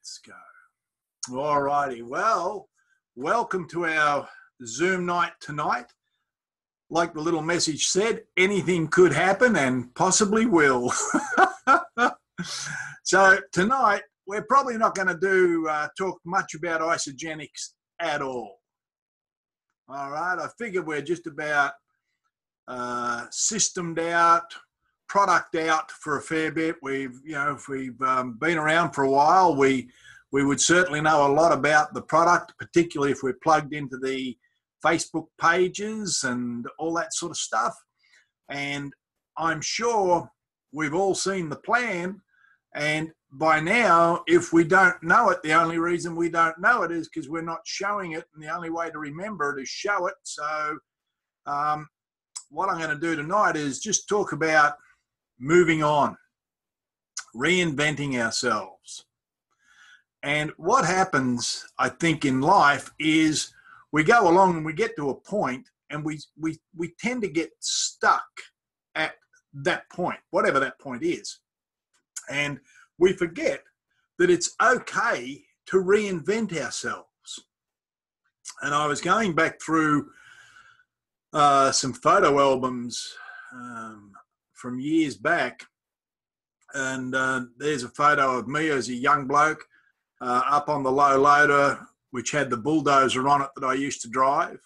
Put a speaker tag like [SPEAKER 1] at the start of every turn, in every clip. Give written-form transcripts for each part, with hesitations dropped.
[SPEAKER 1] Let's go. All righty. Well, welcome to our Zoom night tonight. Like the little message said, anything could happen and possibly will. So tonight, we're probably not going to talk much about isogenics at all. All right. I figure we're just about systemed out, product out for a fair bit. If we've been around for a while, we would certainly know a lot about the product, particularly if we're plugged into the Facebook pages and all that sort of stuff. And I'm sure we've all seen the plan. And by now, if we don't know it, the only reason we don't know it is because we're not showing it. And the only way to remember it is show it. So what I'm going to do tonight is just talk about moving on, reinventing ourselves. And what happens, I think, in life is we go along and we get to a point and we tend to get stuck at that point, whatever that point is. And we forget that it's okay to reinvent ourselves. And I was going back through some photo albums from years back, and there's a photo of me as a young bloke up on the low loader, which had the bulldozer on it that I used to drive,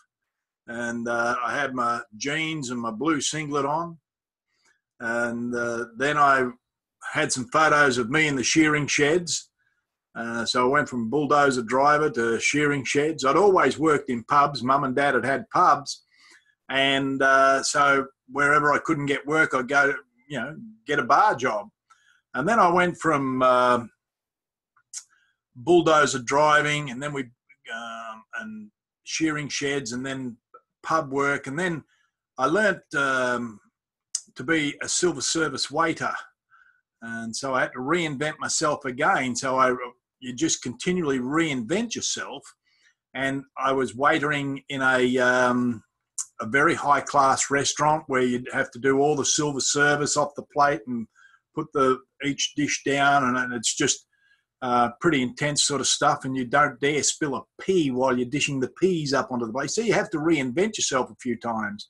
[SPEAKER 1] and I had my jeans and my blue singlet on, and then I had some photos of me in the shearing sheds. So I went from bulldozer driver to shearing sheds. I'd always worked in pubs. Mum and Dad had pubs, and so wherever I couldn't get work, I'd go, get a bar job. And then I went from bulldozer driving, and then and shearing sheds, and then pub work, and then I learnt to be a silver service waiter, and so I had to reinvent myself again. So you just continually reinvent yourself, and I was waitering in a very high class restaurant where you'd have to do all the silver service off the plate and put each dish down, and it's just pretty intense sort of stuff, and you don't dare spill a pea while you're dishing the peas up onto the plate. So you have to reinvent yourself a few times.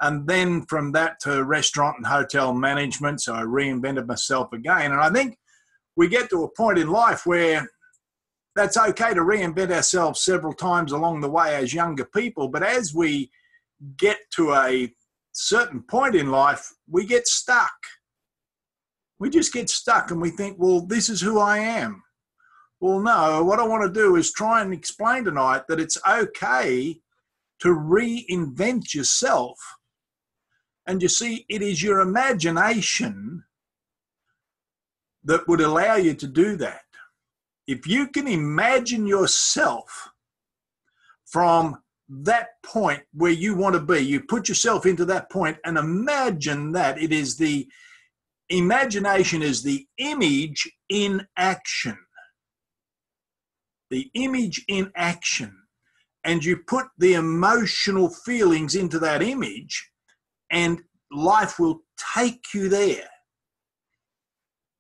[SPEAKER 1] And then from that to restaurant and hotel management, so I reinvented myself again. And I think we get to a point in life where that's okay to reinvent ourselves several times along the way as younger people, but as we get to a certain point in life, we get stuck. We just get stuck and we think, well, this is who I am. Well, no, what I want to do is try and explain tonight that it's okay to reinvent yourself. And you see, it is your imagination that would allow you to do that. If you can imagine yourself from that point where you want to be, you put yourself into that point and imagine that it is imagination is the image in action. The image in action. And you put the emotional feelings into that image, and life will take you there.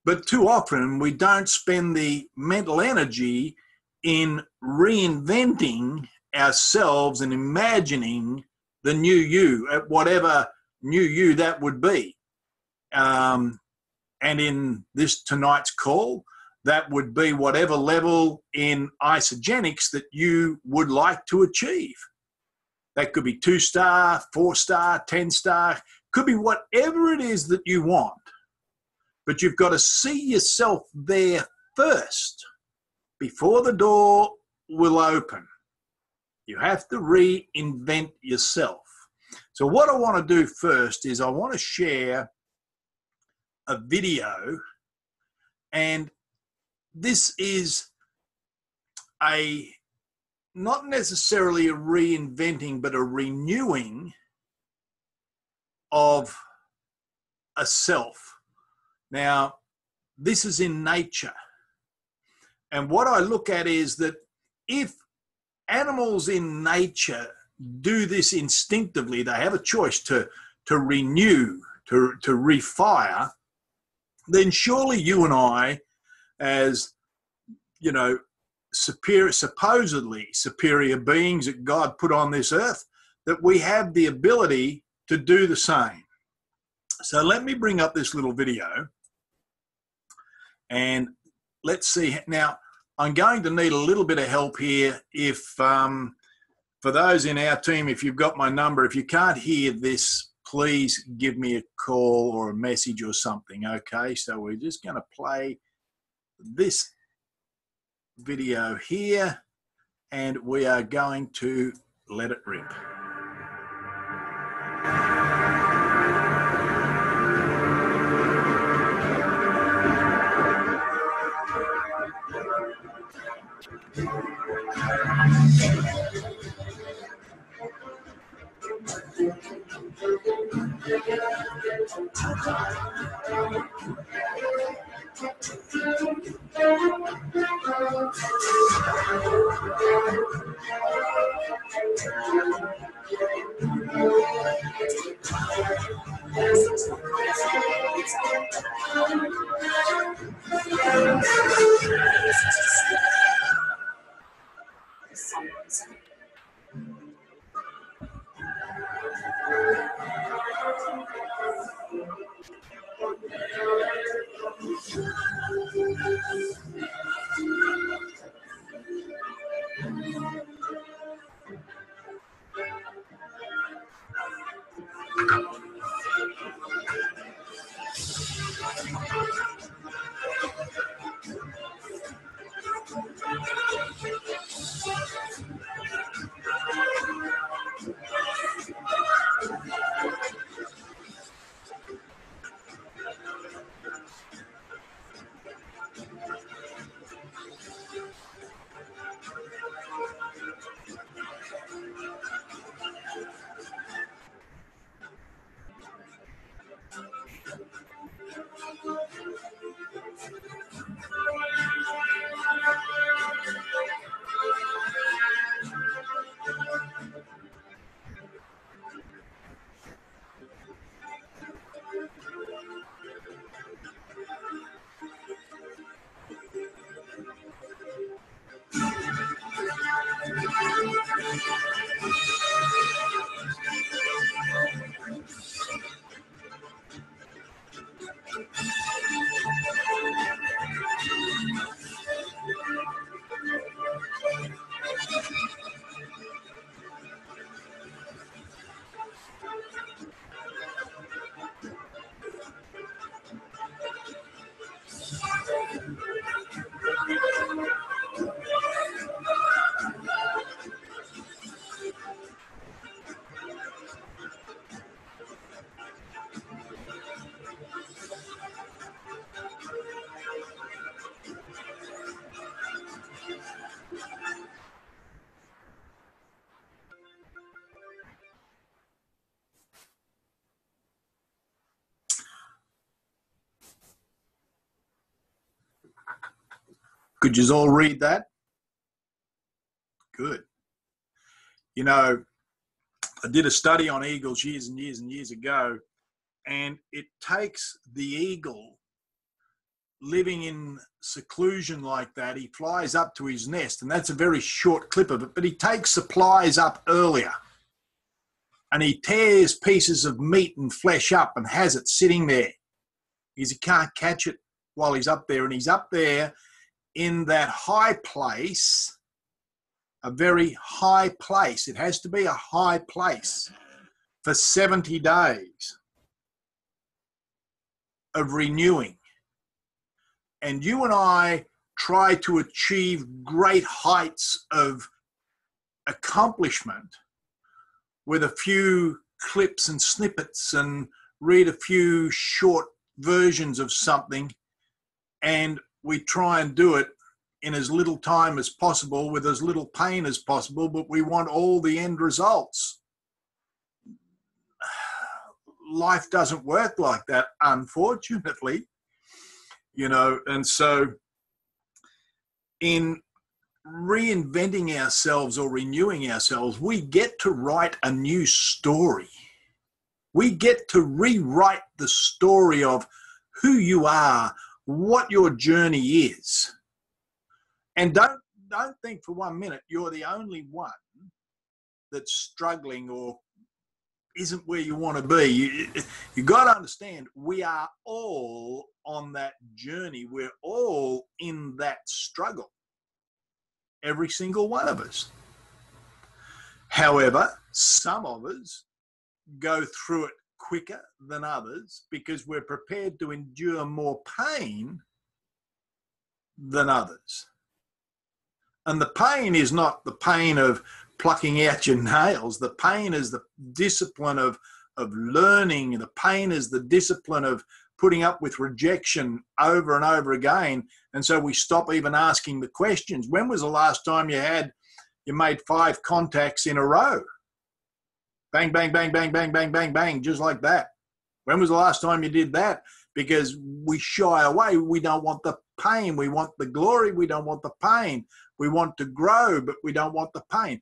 [SPEAKER 1] But too often we don't spend the mental energy in reinventing ourselves and imagining the new you, at whatever new you that would be. And in this tonight's call, that would be whatever level in isogenics that you would like to achieve. That could be 2-star, 4-star, 10-star, could be whatever it is that you want. But you've got to see yourself there first before the door will open. You have to reinvent yourself. So what I want to do first is I want to share a video, and this is not necessarily a reinventing, but a renewing of a self. Now, this is in nature. And what I look at is that if animals in nature do this instinctively, they have a choice to renew, to refire, then surely you and I, as you know, supposedly superior beings that God put on this earth, that we have the ability to do the same. So let me bring up this little video and let's see. Now, I'm going to need a little bit of help here. If for those in our team, if you've got my number, if you can't hear this, please give me a call or a message or something, okay? So we're just going to play this video here and we are going to let it rip. Could you all read that? Good. You know, I did a study on eagles years and years and years ago, and it takes the eagle living in seclusion like that. He flies up to his nest, and that's a very short clip of it, but he takes supplies up earlier, and he tears pieces of meat and flesh up and has it sitting there because he can't catch it while he's up there, and he's up there in that high place, a very high place. It has to be a high place for 70 days of renewing. And you and I try to achieve great heights of accomplishment with a few clips and snippets and read a few short versions of something, and we try and do it in as little time as possible with as little pain as possible, but we want all the end results. Life doesn't work like that, unfortunately, you know, and so in reinventing ourselves or renewing ourselves, we get to write a new story. We get to rewrite the story of who you are, what your journey is. And don't think for 1 minute you're the only one that's struggling or isn't where you want to be. You got to understand, we are all on that journey. We're all in that struggle. Every single one of us. However, some of us go through it quicker than others because we're prepared to endure more pain than others. And the pain is not the pain of plucking out your nails. The pain is the discipline of learning. The pain is the discipline of putting up with rejection over and over again. And so we stop even asking the questions. When was the last time you made 5 contacts in a row? Bang, bang, bang, bang, bang, bang, bang, bang, just like that. When was the last time you did that? Because we shy away. We don't want the pain. We want the glory. We don't want the pain. We want to grow, but we don't want the pain.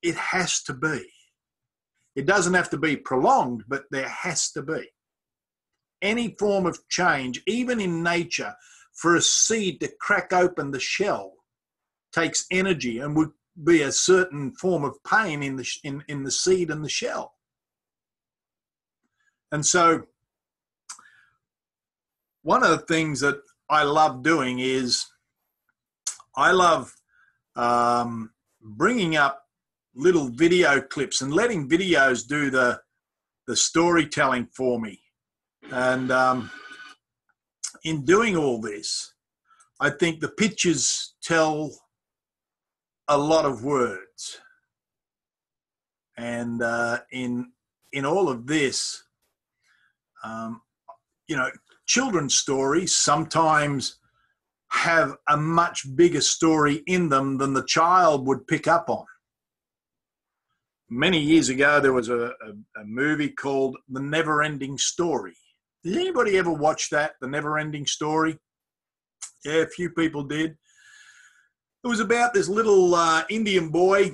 [SPEAKER 1] It has to be. It doesn't have to be prolonged, but there has to be. Any form of change, even in nature, for a seed to crack open the shell takes energy and would be a certain form of pain in the seed and the shell. And so one of the things that I love doing is I love bringing up little video clips and letting videos do the storytelling for me. And in doing all this, I think the pictures tell a lot of words. And in all of this, children's stories sometimes have a much bigger story in them than the child would pick up on. Many years ago, there was a movie called The Never-Ending Story. Did anybody ever watch that, The Never-Ending Story? Yeah, a few people did. It was about this little Indian boy.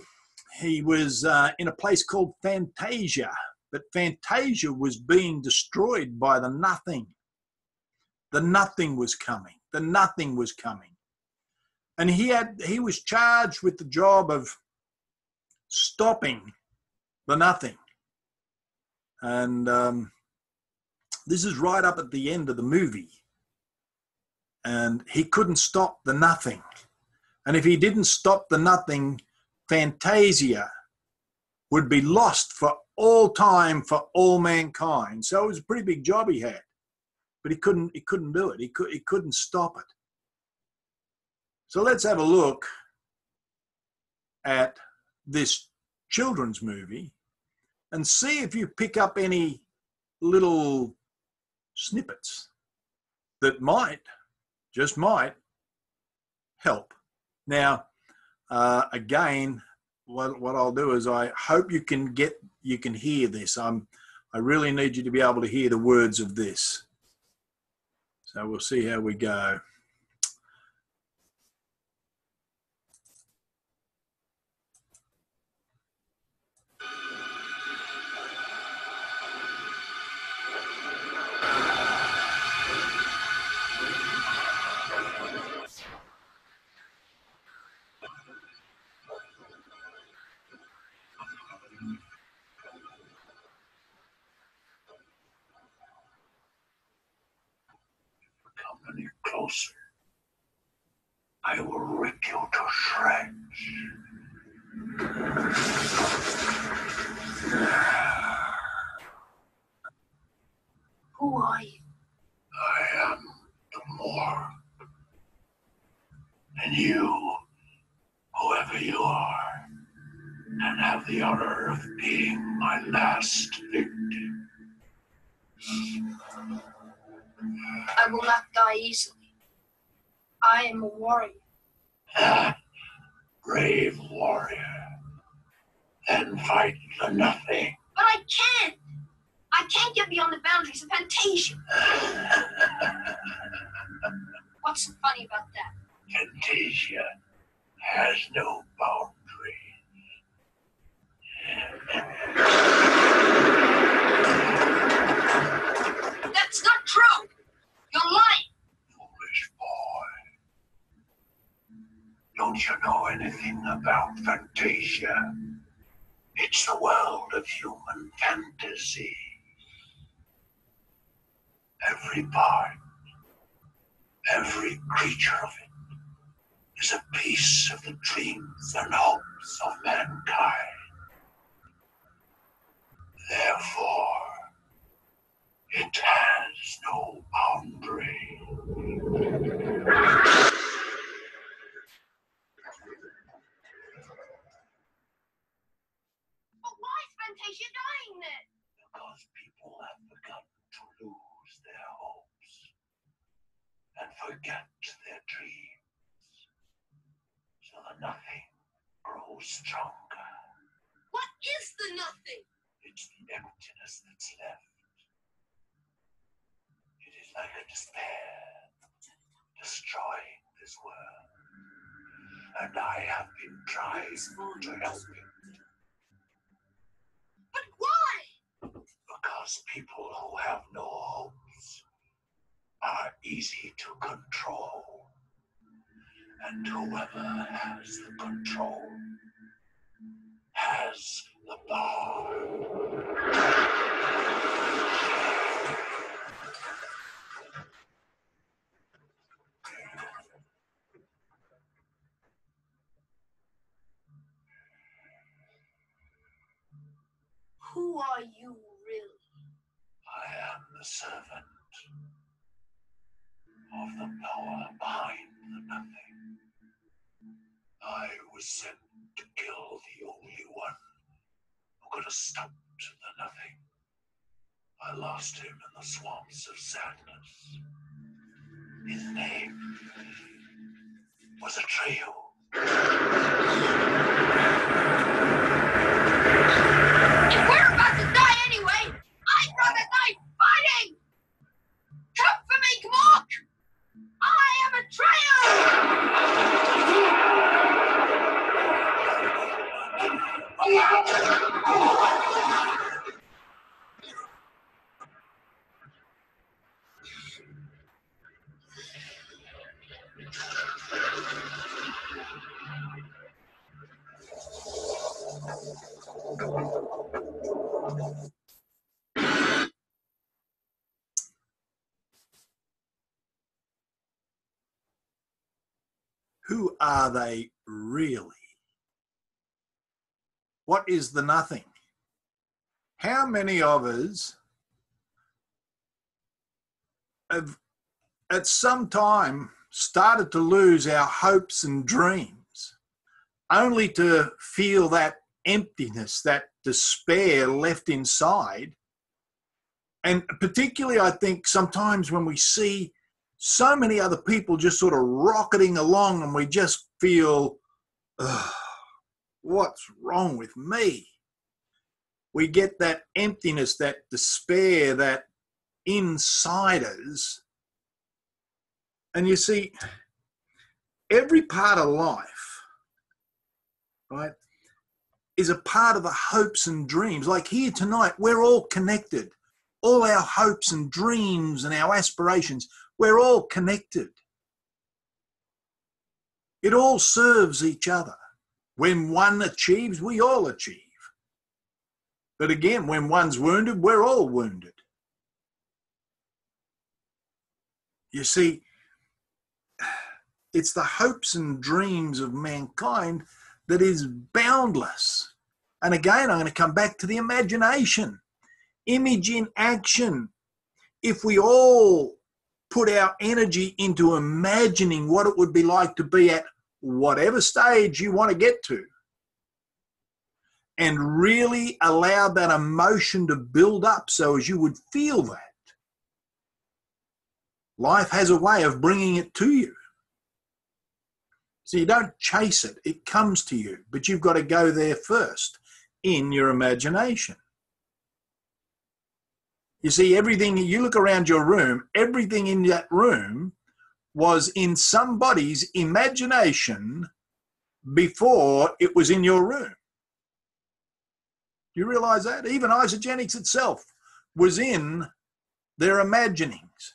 [SPEAKER 1] He was in a place called Fantasia, but Fantasia was being destroyed by the nothing. The nothing was coming. The nothing was coming. And he was charged with the job of stopping the nothing. And this is right up at the end of the movie. And he couldn't stop the nothing. And if he didn't stop the nothing, Fantasia would be lost for all time, for all mankind. So it was a pretty big job he had. But he couldn't do it. He couldn't stop it. So let's have a look at this children's movie and see if you pick up any little snippets that might, just might, help. Now, again, what I'll do is I hope you can hear this. I really need you to be able to hear the words of this. So we'll see how we go.
[SPEAKER 2] Any closer, I will rip you to shreds. Who are you? I am the morgue. And you, whoever you are, and have the honor of being my last victim.
[SPEAKER 3] I will not die easily. I am a warrior.
[SPEAKER 2] Brave warrior. Then fight for nothing.
[SPEAKER 3] But I can't. I can't get beyond the boundaries of Fantasia. What's so funny about that?
[SPEAKER 2] Fantasia has no boundaries.
[SPEAKER 3] That's not true. You're lying.
[SPEAKER 2] Foolish boy. Don't you know anything about Fantasia? It's the world of human fantasy. Every part, every creature of it is a piece of the dreams and hopes of mankind. Therefore, it has no boundary.
[SPEAKER 3] But why is Fantasia dying then?
[SPEAKER 2] Because people have begun to lose their hopes and forget their dreams. So the nothing grows stronger.
[SPEAKER 3] What is the nothing?
[SPEAKER 2] It's the emptiness that's left. It is like a despair destroying this world. And I have been trying to help it.
[SPEAKER 3] But why?
[SPEAKER 2] Because people who have no hopes are easy to control. And whoever has the control has the power.
[SPEAKER 3] Who are you really?
[SPEAKER 2] I am the servant of the power behind the nothing. I was sent to kill the only one who could have stopped the nothing. I lost him in the swamps of sadness. His name was a trio.
[SPEAKER 3] If we're about to die anyway, I'd rather die fighting! Come for me, Gmork! I am a
[SPEAKER 1] Who are they really? What is the nothing? How many of us have at some time started to lose our hopes and dreams, only to feel that emptiness, that despair left inside? And particularly, I think sometimes when we see so many other people just sort of rocketing along and we just feel, what's wrong with me? We get that emptiness, that despair, that inside us. And you see, every part of life, right, is a part of the hopes and dreams. Like here tonight, we're all connected. All our hopes and dreams and our aspirations, we're all connected. It all serves each other. When one achieves, we all achieve. But again, when one's wounded, we're all wounded. You see, it's the hopes and dreams of mankind that is boundless. And again, I'm going to come back to the imagination. Image in action. If we all put our energy into imagining what it would be like to be at whatever stage you want to get to, and really allow that emotion to build up so as you would feel that, life has a way of bringing it to you. So you don't chase it, it comes to you, but you've got to go there first in your imagination. You see, everything, you look around your room, everything in that room was in somebody's imagination before it was in your room. Do you realize that? Even isogenics itself was in their imaginings.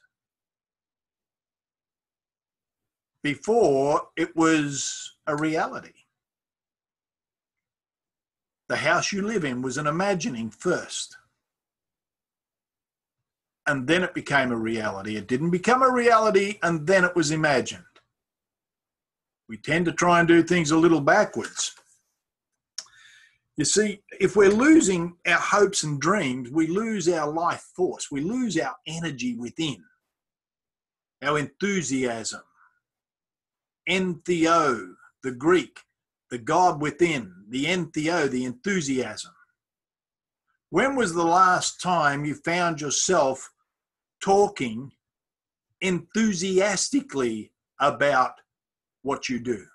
[SPEAKER 1] before it was a reality. The house you live in was an imagining first. And then it became a reality. It didn't become a reality and then it was imagined. We tend to try and do things a little backwards. You see, if we're losing our hopes and dreams, we lose our life force. We lose our energy within, our enthusiasm. Entheo, the Greek, the God within, the entheo, the enthusiasm. When was the last time you found yourself talking enthusiastically about what you do?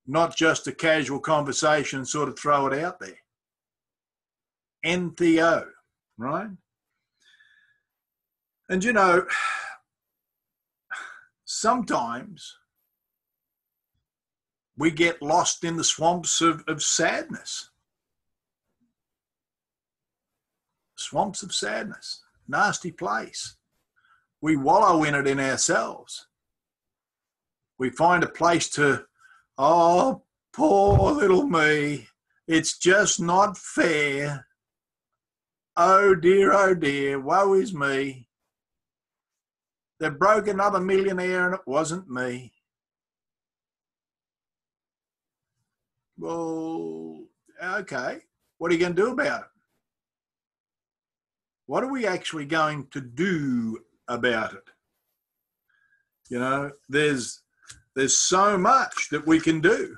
[SPEAKER 1] Not just a casual conversation, sort of throw it out there. Entheo, right? And you know, sometimes we get lost in the swamps of sadness. Swamps of sadness, nasty place. We wallow in it in ourselves. We find a place to, oh, poor little me. It's just not fair. Oh dear, woe is me. They broke another millionaire and it wasn't me. Well, okay. What are you going to do about it? What are we actually going to do about it? You know, there's so much that we can do.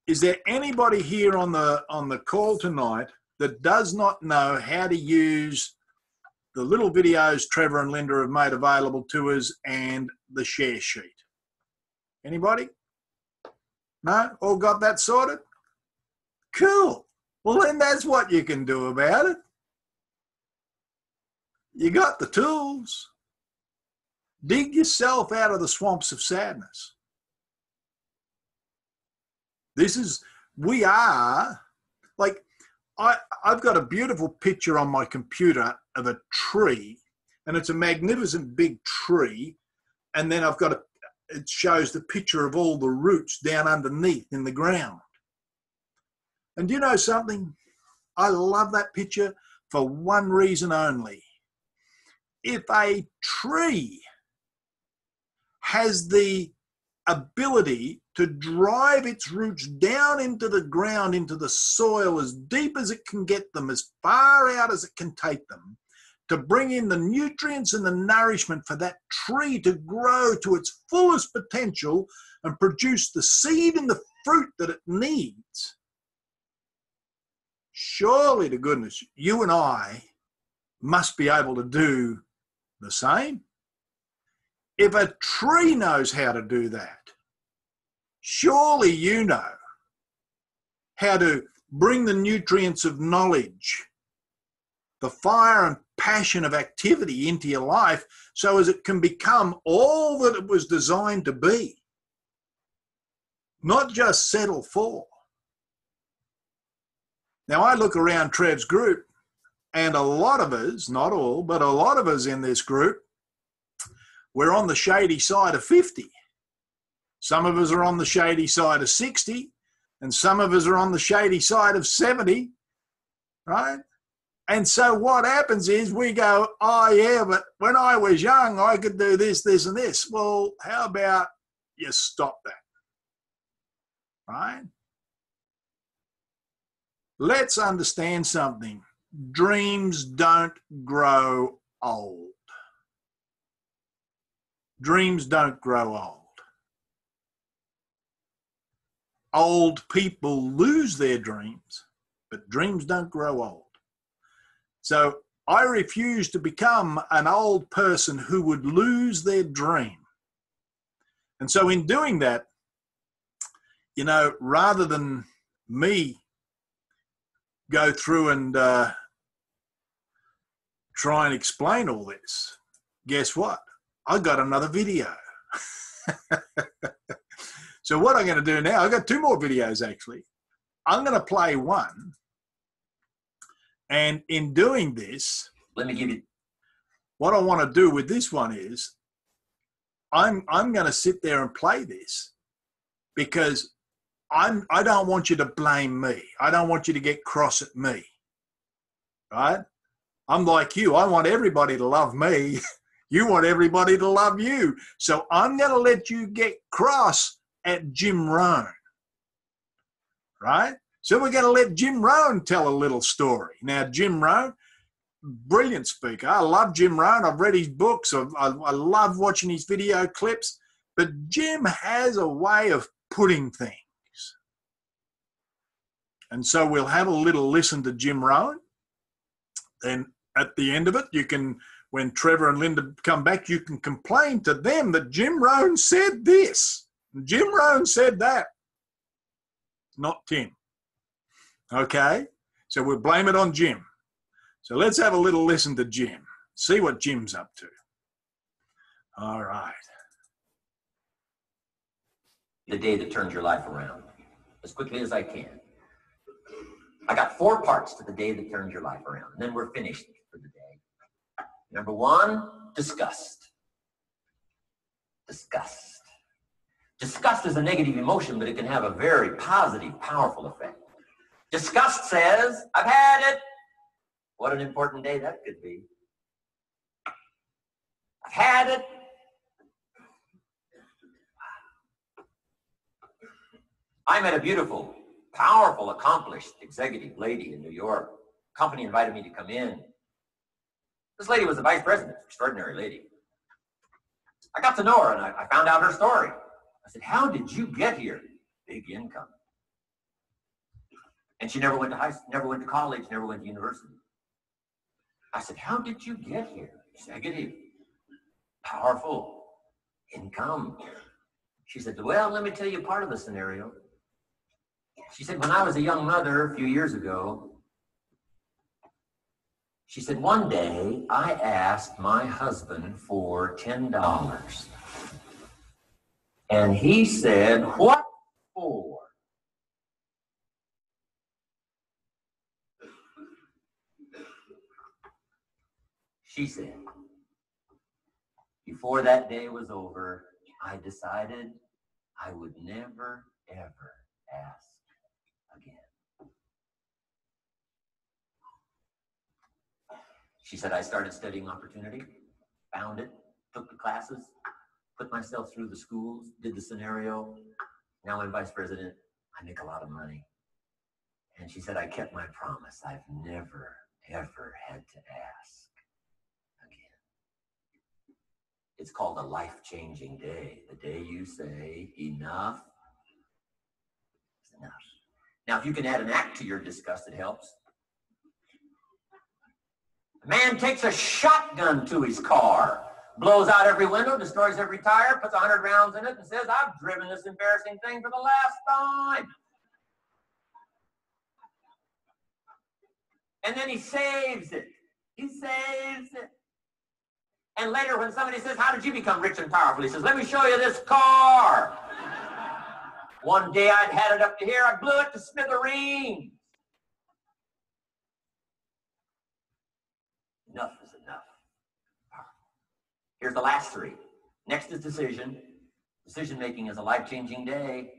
[SPEAKER 1] Is there anybody here on the call tonight that does not know how to use the little videos Trevor and Linda have made available to us and the share sheet? Anybody? No? All got that sorted? Cool. Well, then that's what you can do about it. You got the tools. Dig yourself out of the swamps of sadness. We are, like, I've got a beautiful picture on my computer of a tree, and it's a magnificent big tree, and then it shows the picture of all the roots down underneath in the ground. And do you know something? I love that picture for one reason only. If a tree has the ability to drive its roots down into the ground, into the soil, as deep as it can get them, as far out as it can take them, to bring in the nutrients and the nourishment for that tree to grow to its fullest potential and produce the seed and the fruit that it needs. Surely to goodness, you and I must be able to do the same. If a tree knows how to do that, surely you know how to bring the nutrients of knowledge, the fire and passion of activity into your life so as it can become all that it was designed to be, not just settle for. Now, I look around Trev's group, and a lot of us, not all, but a lot of us in this group, we're on the shady side of 50. Some of us are on the shady side of 60, and some of us are on the shady side of 70, right? And so what happens is we go, oh yeah, but when I was young, I could do this, this, and this. Well, how about you stop that, right? Let's understand something. Dreams don't grow old. Dreams don't grow old. Old people lose their dreams, but dreams don't grow old. So I refuse to become an old person who would lose their dream. And so in doing that, you know, rather than me go through and try and explain all this, guess what? I got another video. So what I'm going to do now, I've got two more videos actually. I'm going to play one. And in doing this,
[SPEAKER 4] let me give you,
[SPEAKER 1] what I want to do with this one is I'm going to sit there and play this because I don't want you to blame me. I don't want you to get cross at me, right? I'm like you. I want everybody to love me. You want everybody to love you. So I'm going to let you get cross at Jim Rohn, right? So we're going to let Jim Rohn tell a little story. Now, Jim Rohn, brilliant speaker. I love Jim Rohn. I've read his books. I love watching his video clips. But Jim has a way of putting things. And so we'll have a little listen to Jim Rohn. Then at the end of it, you can, when Trevor and Linda come back, you can complain to them that Jim Rohn said this. Jim Rohn said that. Not Tim. Okay? So we'll blame it on Jim. So let's have a little listen to Jim. See what Jim's up to. All right.
[SPEAKER 4] The day that turns your life around as quickly as I can. I got 4 parts to the day that turns your life around, and then we're finished for the day. Number 1, disgust. Disgust. Disgust is a negative emotion, but it can have a very positive, powerful effect. Disgust says, I've had it. What an important day that could be. I've had it. I met a beautiful, powerful, accomplished executive lady in New York. Company invited me to come in. This lady was the vice president, extraordinary lady. I got to know her and I found out her story. I said, how did you get here? Big income. And she never went to college, never went to university. I said, how did you get here? Executive, powerful, income. She said, well, let me tell you part of the scenario. She said, when I was a young mother a few years ago, she said, one day I asked my husband for $10. And he said, what for? She said, before that day was over, I decided I would never, ever ask again. She said, I started studying opportunity, found it, took the classes, put myself through the schools, did the scenario. Now I'm vice president. I make a lot of money. And she said, I kept my promise. I've never, ever had to ask again. It's called a life-changing day. The day you say, enough is enough. Now, if you can add an act to your disgust, it helps. A man takes a shotgun to his car, blows out every window, destroys every tire, puts 100 rounds in it, and says, I've driven this embarrassing thing for the last time. And then he saves it. He saves it. And later when somebody says, how did you become rich and powerful? He says, let me show you this car. One day I'd had it up to here. I blew it to smithereens. Enough is enough. Here's the last 3. Next is decision. Decision making is a life-changing day.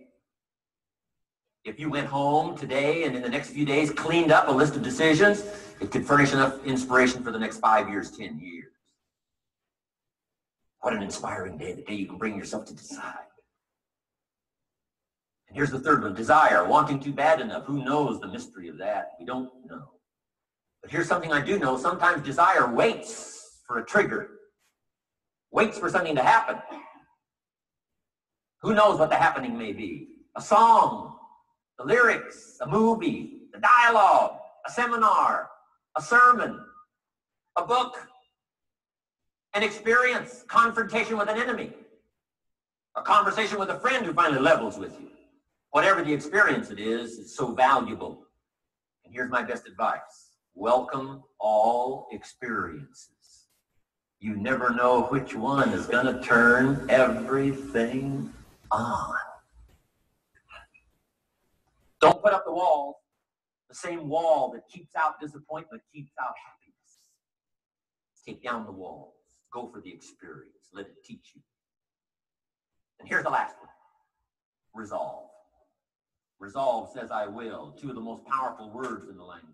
[SPEAKER 4] If you went home today and in the next few days cleaned up a list of decisions, it could furnish enough inspiration for the next 5 years, 10 years. What an inspiring day, the day you can bring yourself to decide. And here's the 3rd one, desire, wanting too bad enough. Who knows the mystery of that? We don't know. But here's something I do know. Sometimes desire waits for a trigger, waits for something to happen. Who knows what the happening may be? A song, the lyrics, a movie, the dialogue, a seminar, a sermon, a book, an experience, confrontation with an enemy, a conversation with a friend who finally levels with you. Whatever the experience it is, it's so valuable. And here's my best advice. Welcome all experiences. You never know which one is going to turn everything on. Don't put up the walls. The same wall that keeps out disappointment keeps out happiness. Take down the walls. Go for the experience. Let it teach you. And here's the last one. Resolve. Resolve says I will. Two of the most powerful words in the language.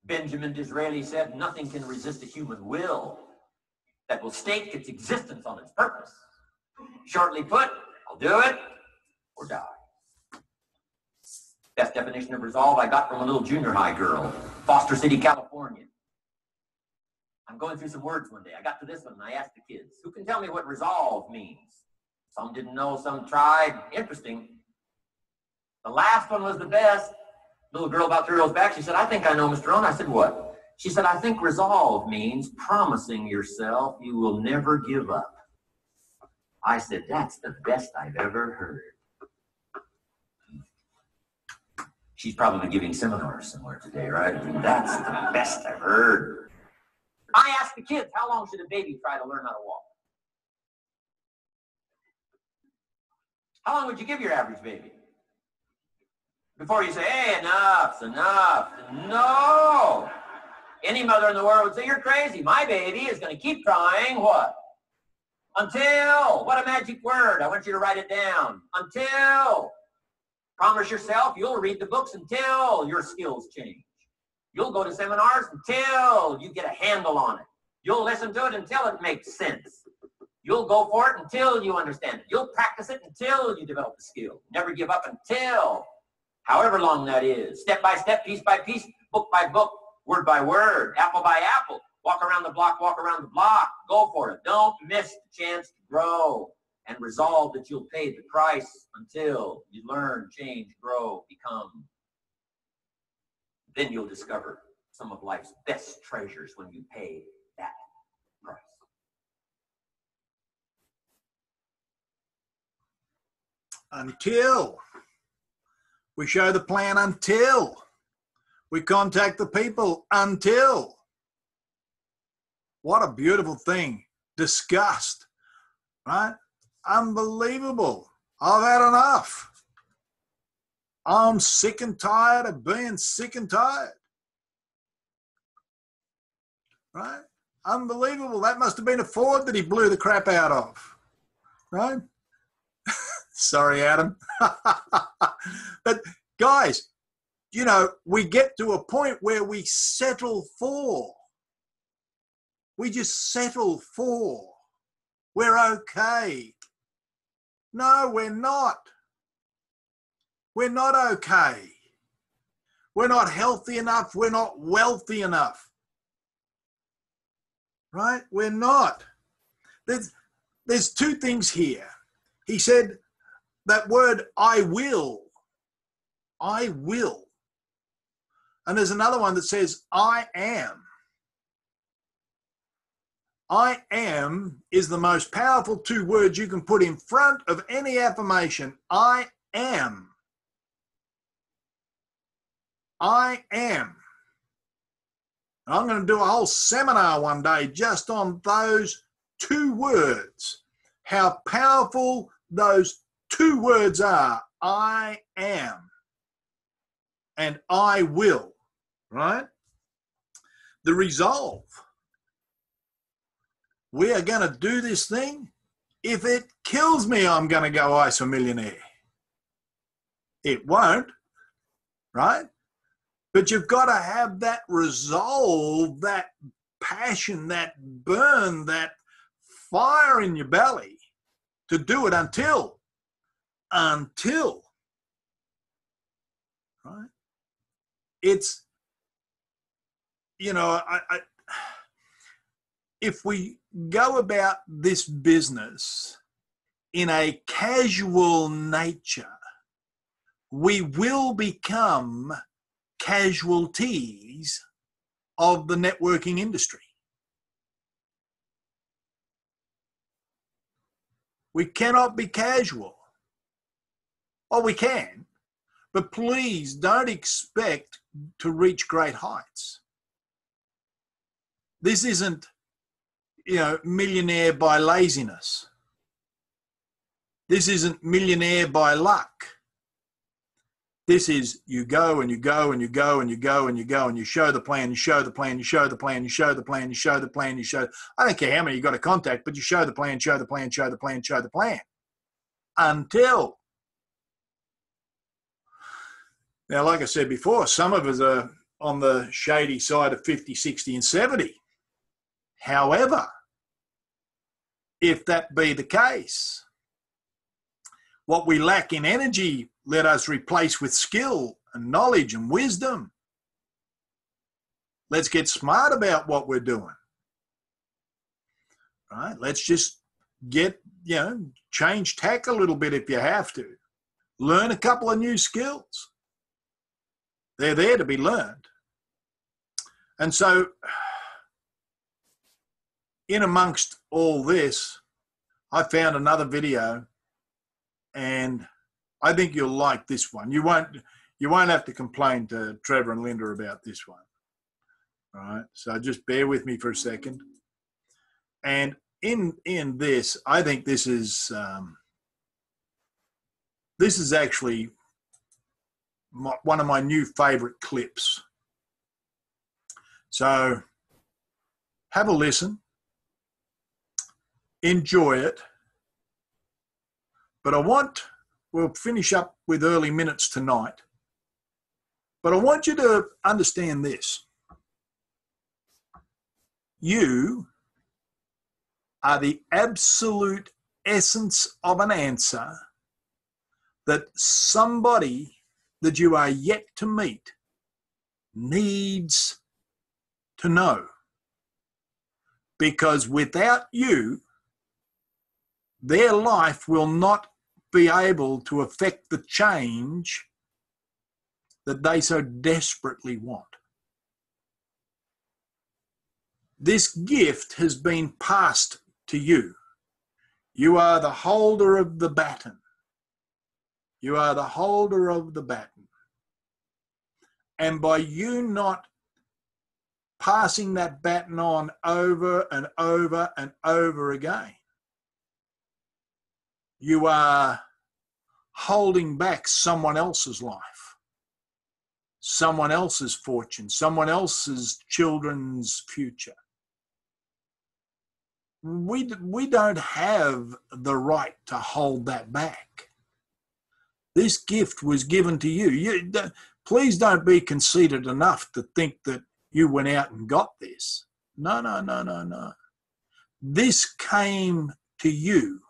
[SPEAKER 4] Benjamin Disraeli said, nothing can resist a human will that will stake its existence on its purpose. Shortly put, I'll do it or die. Best definition of resolve I got from a little junior high girl, Foster City, California. I'm going through some words one day. I got to this one and I asked the kids, who can tell me what resolve means? Some didn't know, some tried. Interesting. The last one was the best. Little girl about 3 rows back, she said, I think I know, Mr. Owen. I said, what? She said, I think resolve means promising yourself you will never give up. I said, that's the best I've ever heard. She's probably giving seminars somewhere today, right? That's the best I've heard. I asked the kids, how long should a baby try to learn how to walk? How long would you give your average baby? Before you say, hey, enough's enough. No. Any mother in the world would say, you're crazy. My baby is going to keep trying what? Until. What a magic word. I want you to write it down. Until. Promise yourself you'll read the books until your skills change. You'll go to seminars until you get a handle on it. You'll listen to it until it makes sense. You'll go for it until you understand it. You'll practice it until you develop the skill. Never give up until, however long that is. Step by step, piece by piece, book by book, word by word, apple by apple. Walk around the block, walk around the block. Go for it. Don't miss the chance to grow and resolve that you'll pay the price until you learn, change, grow, become. Then you'll discover some of life's best treasures when you pay that price.
[SPEAKER 1] Until we show the plan, until we contact the people, until. What a beautiful thing. Disgust, right? Unbelievable. I've had enough. I'm sick and tired of being sick and tired. Right? Unbelievable. That must have been a Ford that he blew the crap out of. Right? Sorry, Adam. But guys, you know, we get to a point where we settle for. We just settle for. We're okay. No, we're not. We're not okay. We're not healthy enough. We're not wealthy enough. Right? We're not. There's two things here. He said that word, I will. I will. And there's another one that says, I am. I am is the most powerful two words you can put in front of any affirmation. I am. I am. I'm going to do a whole seminar one day just on those two words. How powerful those two words are. I am. And I will. Right? The resolve. We are going to do this thing. If it kills me, I'm going to go ISO millionaire. It won't, right? But you've got to have that resolve, that passion, that burn, that fire in your belly to do it until, right? It's, you know, if we go about this business in a casual nature, we will become casualties of the networking industry. We cannot be casual. Well, we can, but please don't expect to reach great heights. This isn't, you know, millionaire by laziness. This isn't millionaire by luck. This is you go and you go and you go and you go and you go and you show the plan, you show the plan, you show the plan, you show the plan, you show the plan, you show. I don't care how many you got to contact, but you show the plan, show the plan, show the plan, show the plan. Until. Now, like I said before, some of us are on the shady side of 50, 60 and 70. However, if that be the case, what we lack in energy, let us replace with skill and knowledge and wisdom. Let's get smart about what we're doing. Right? Let's just get, change tack a little bit if you have to. Learn a couple of new skills. They're there to be learned. And so, in amongst all this, I found another video, and I think you'll like this one. You won't have to complain to Trevor and Linda about this one. All right. So just bear with me for a second. And in this, I think this is actually one of my new favorite clips. So have a listen, enjoy it. But we'll finish up with early minutes tonight. But I want you to understand this. You are the absolute essence of an answer that somebody that you are yet to meet needs to know. Because without you, their life will not be able to affect the change that they so desperately want. This gift has been passed to you. You are the holder of the baton. You are the holder of the baton. And by you not passing that baton on over and over and over again, you are holding back someone else's life, someone else's fortune, someone else's children's future. We don't have the right to hold that back. This gift was given to you. Please don't be conceited enough to think that you went out and got this. No. This came to you.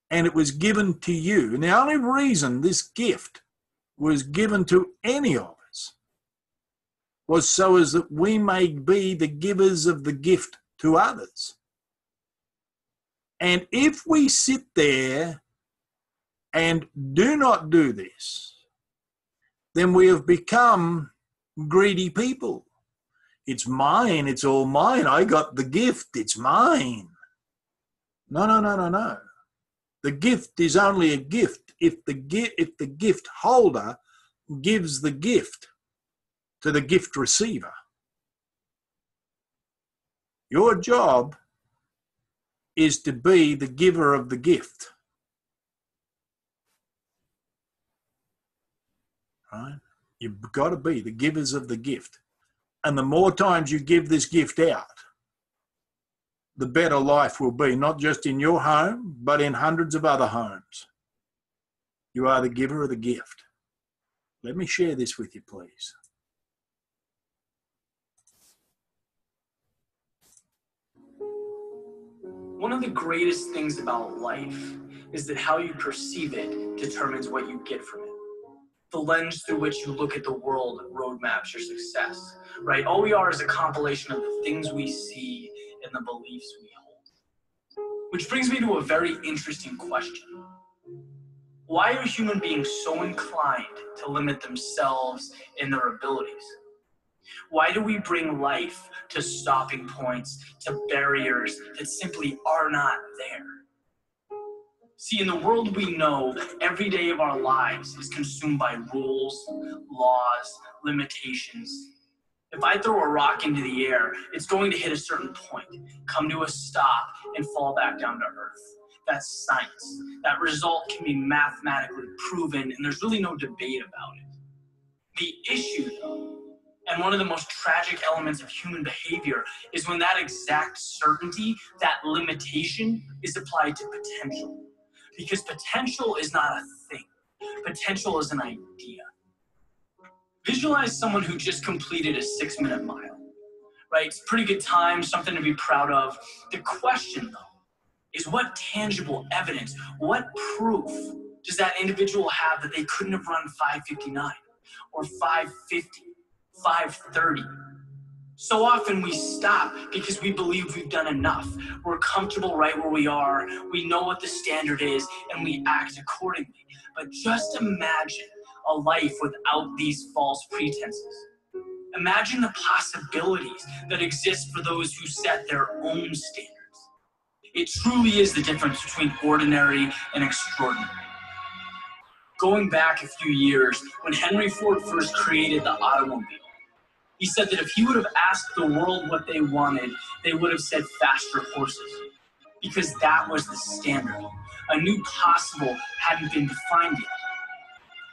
[SPEAKER 1] And it was given to you. And the only reason this gift was given to any of us was so as that we may be the givers of the gift to others. And if we sit there and do not do this, then we have become greedy people. It's mine, it's all mine. I got the gift, it's mine. No. The gift is only a gift if the gift holder gives the gift to the gift receiver. Your job is to be the giver of the gift. Right? You've got to be the givers of the gift. And the more times you give this gift out, the better life will be, not just in your home, but in hundreds of other homes. You are the giver of the gift. Let me share this with you, please.
[SPEAKER 5] One of the greatest things about life is that how you perceive it determines what you get from it. The lens through which you look at the world roadmaps your success, right? All we are is a compilation of the things we see and the beliefs we hold. Which brings me to a very interesting question. Why are human beings so inclined to limit themselves and their abilities? Why do we bring life to stopping points, to barriers that simply are not there? See, in the world we know, every day of our lives is consumed by rules, laws, limitations. If I throw a rock into the air, it's going to hit a certain point, come to a stop, and fall back down to earth. That's science. That result can be mathematically proven, and there's really no debate about it. The issue, though, and one of the most tragic elements of human behavior, is when that exact certainty, that limitation, is applied to potential. Because potential is not a thing. Potential is an idea. Visualize someone who just completed a 6-minute mile, right? It's a pretty good time, something to be proud of. The question, though, is what tangible evidence, what proof does that individual have that they couldn't have run 5:59 or 5:50, 5:30? So often we stop because we believe we've done enough. We're comfortable right where we are. We know what the standard is, and we act accordingly. But just imagine a life without these false pretenses. Imagine the possibilities that exist for those who set their own standards. It truly is the difference between ordinary and extraordinary. Going back a few years, when Henry Ford first created the automobile, he said that if he would have asked the world what they wanted, they would have said faster horses, because that was the standard. A new possible hadn't been defined yet.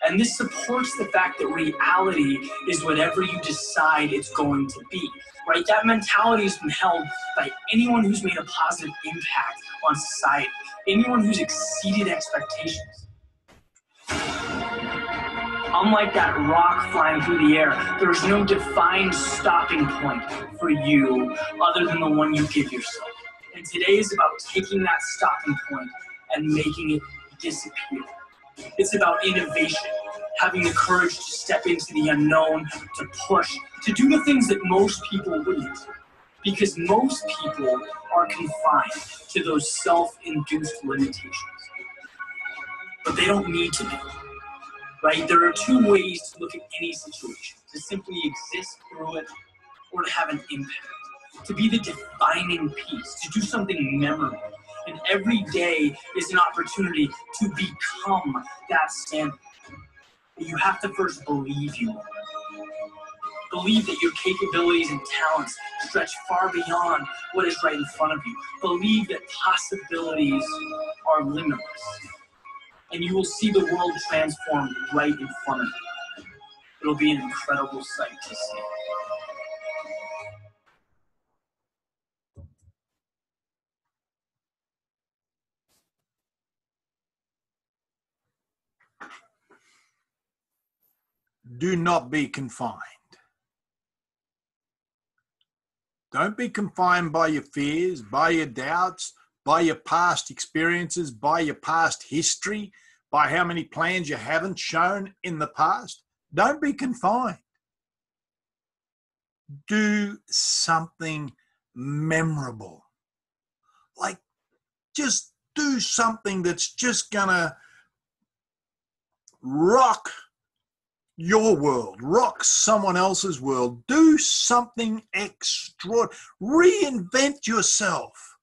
[SPEAKER 5] And this supports the fact that reality is whatever you decide it's going to be, right? That mentality has been held by anyone who's made a positive impact on society, anyone who's exceeded expectations. Unlike that rock flying through the air, there's no defined stopping point for you other than the one you give yourself. And today is about taking that stopping point and making it disappear. It's about innovation, having the courage to step into the unknown, to push, to do the things that most people wouldn't. Because most people are confined to those self-induced limitations. But they don't need to be. Right? There are two ways to look at any situation: to simply exist through it, or to have an impact, to be the defining piece, to do something memorable. And every day is an opportunity to become that standard. But you have to first believe you are. Believe that your capabilities and talents stretch far beyond what is right in front of you. Believe that possibilities are limitless. And you will see the world transform right in front of you. It'll be an incredible sight to see.
[SPEAKER 1] Do not be confined. Don't be confined by your fears, by your doubts, by your past experiences, by your past history, by how many plans you haven't shown in the past. Don't be confined. Do something memorable. Like, just do something that's just gonna rock your world, rock someone else's world. Do something extraordinary. Reinvent yourself.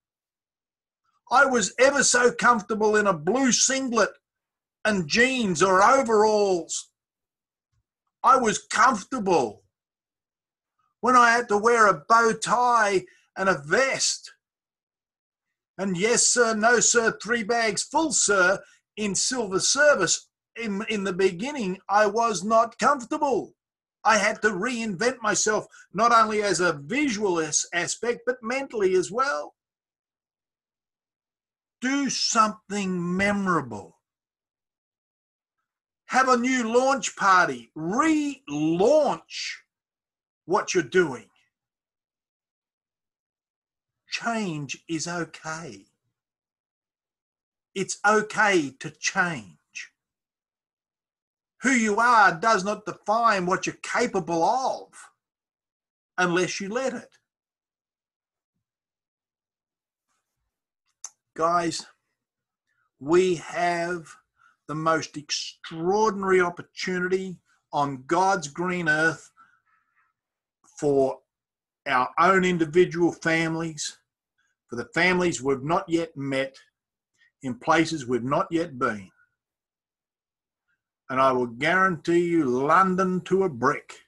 [SPEAKER 1] I was ever so comfortable in a blue singlet and jeans or overalls. I was comfortable when I had to wear a bow tie and a vest. And yes, sir, no, sir, 3 bags full, sir, in silver service. In the beginning, I was not comfortable. I had to reinvent myself, not only as a visual aspect, but mentally as well. Do something memorable. Have a new launch party. Relaunch what you're doing. Change is okay. It's okay to change. Who you are does not define what you're capable of unless you let it. Guys, we have the most extraordinary opportunity on God's green earth for our own individual families, for the families we've not yet met, in places we've not yet been. And I will guarantee you, London to a brick,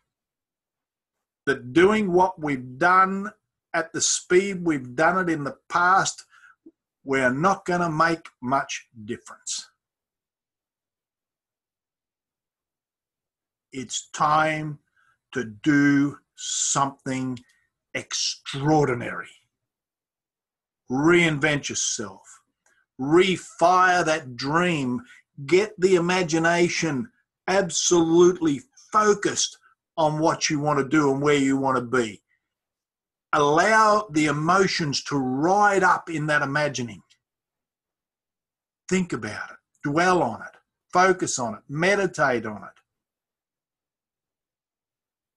[SPEAKER 1] that doing what we've done at the speed we've done it in the past we're not going to make much difference. It's time to do something extraordinary. Reinvent yourself. Refire that dream. Get the imagination absolutely focused on what you want to do and where you want to be. Allow the emotions to ride up in that imagining. Think about it. Dwell on it. Focus on it. Meditate on it.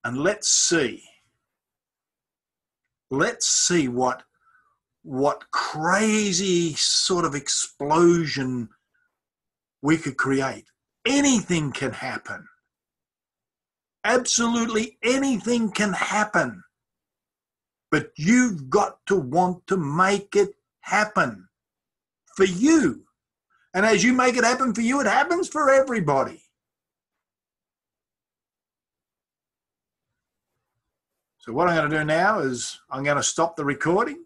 [SPEAKER 1] And let's see what crazy sort of explosion we could create. Anything can happen. Absolutely anything can happen. But you've got to want to make it happen for you. And as you make it happen for you, it happens for everybody. So what I'm going to do now is I'm going to stop the recording.